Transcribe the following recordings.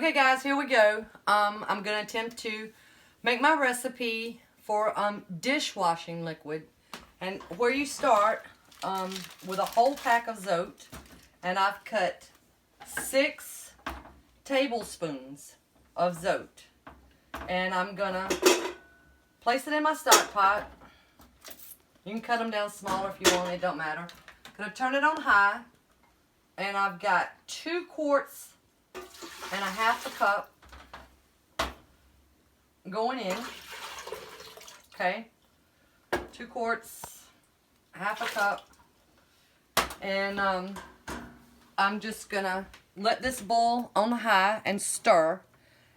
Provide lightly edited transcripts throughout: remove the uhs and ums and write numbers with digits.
Okay guys, here we go. I'm going to attempt to make my recipe for dishwashing liquid. And where you start with a whole pack of zote, and I've cut 6 tablespoons of zote. And I'm going to place it in my stock pot. You can cut them down smaller if you want, it don't matter. I'm going to turn it on high, and I've got 2 quarts and a half a cup going in. Okay, 2 quarts, half a cup, and I'm just gonna let this boil on high and stir,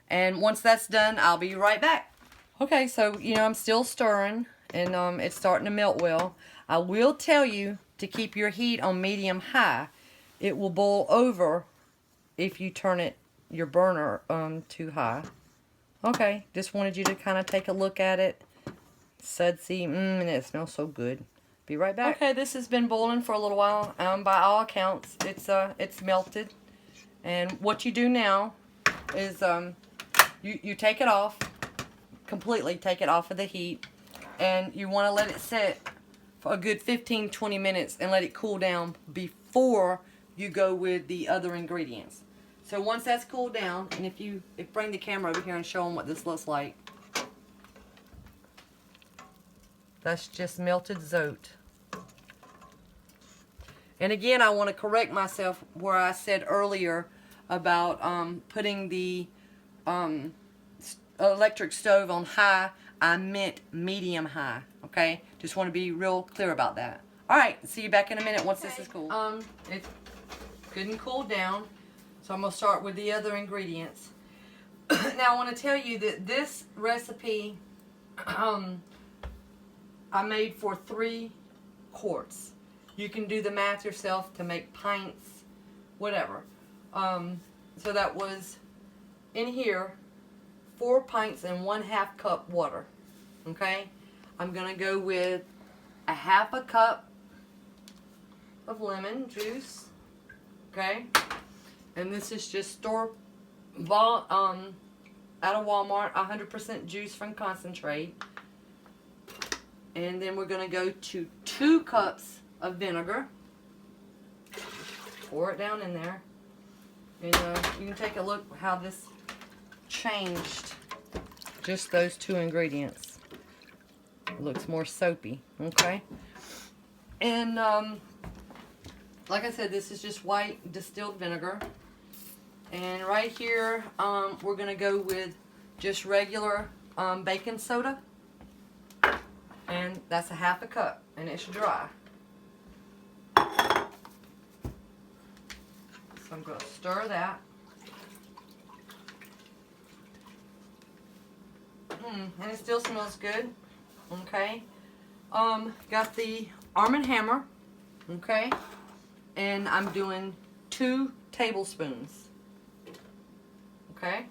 and once that's done I'll be right back. Okay, so I'm still stirring, and it's starting to melt well. I will tell you to keep your heat on medium high. It will boil over if you turn your burner too high. Okay, just wanted you to kind of take a look at it. Sudsy, and it smells so good. Be right back. Okay, this has been boiling for a little while. By all accounts, it's melted. And what you do now is you take it off, completely take it off of the heat, and you want to let it sit for a good 15-20 minutes and let it cool down before you go with the other ingredients. So once that's cooled down, and if bring the camera over here and show them what this looks like. That's just melted zote. And again, I want to correct myself where I said earlier about putting the electric stove on high. I meant medium high. Okay, just want to be real clear about that. All right, see you back in a minute once this is cool. It's good and cooled down. So I'm going to start with the other ingredients. Now I want to tell you that this recipe I made for 3 quarts. You can do the math yourself to make pints, whatever. So that was in here 4 pints and 1/2 cup water. Okay? I'm going to go with a 1/2 cup of lemon juice. Okay? And this is just store bought out of Walmart, 100% juice from concentrate. And then we're going to go to 2 cups of vinegar. Pour it down in there. And you can take a look how this changed. Just those 2 ingredients. It looks more soapy. Okay. And like I said, this is just white distilled vinegar. And right here, we're going to go with just regular baking soda. And that's a 1/2 cup, and it's dry. So I'm going to stir that. And it still smells good. Okay. Got the Arm & Hammer. Okay. And I'm doing 2 tablespoons. Okay.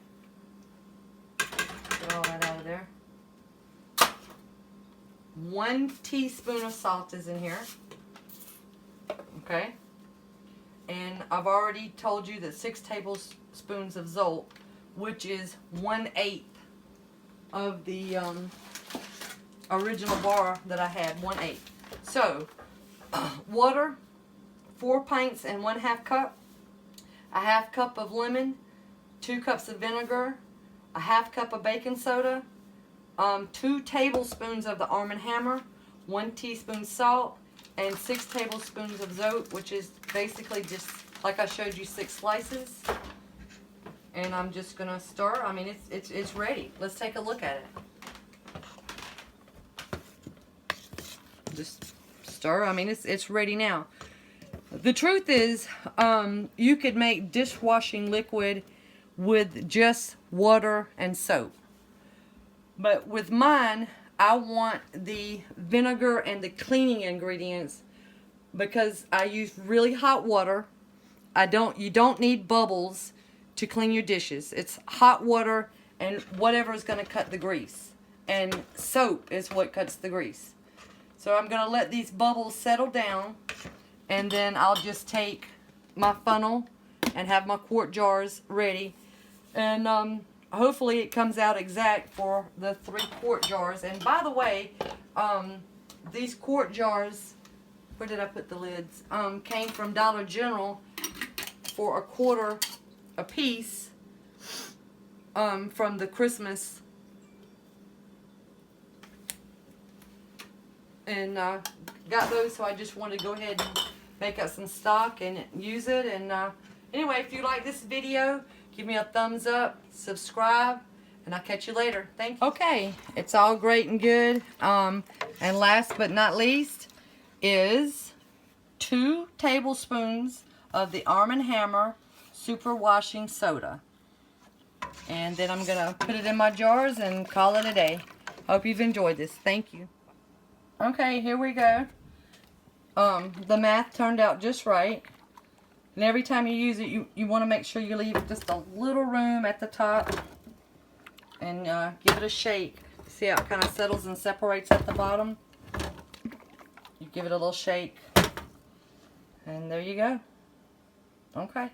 Get all that out of there. 1 teaspoon of salt is in here. Okay. And I've already told you that 6 tablespoons of zote, which is 1/8 of the original bar that I had, 1/8. So, water, 4 pints and 1/2 cup, a 1/2 cup of lemon, 2 cups of vinegar, a 1/2 cup of baking soda, 2 tablespoons of the Arm & Hammer, 1 teaspoon salt, and 6 tablespoons of zote, which is basically just like I showed you, 6 slices. And I'm just gonna stir. I mean, it's ready. Let's take a look at it. Just stir. I mean, it's ready now. The truth is, you could make dishwashing liquid with just water and soap. But with mine, I want the vinegar and the cleaning ingredients because I use really hot water. You don't need bubbles to clean your dishes. It's hot water and whatever is going to cut the grease. And soap is what cuts the grease. So I'm going to let these bubbles settle down, and then I'll just take my funnel and have my quart jars ready. And hopefully it comes out exact for the 3-quart jars. And by the way, these quart jars, where did I put the lids? Came from Dollar General for $1 a piece from the Christmas. And got those, so I just wanted to go ahead and make up some stock and use it. And anyway, if you like this video, give me a thumbs up, subscribe, and I'll catch you later. Thank you. Okay, it's all great and good. And last but not least is 2 tablespoons of the Arm & Hammer Super Washing Soda. And then I'm going to put it in my jars and call it a day. Hope you've enjoyed this. Thank you. Okay, here we go. The math turned out just right. And every time you use it, you want to make sure you leave just a little room at the top. And give it a shake. See how it kind of settles and separates at the bottom? You give it a little shake. And there you go. Okay.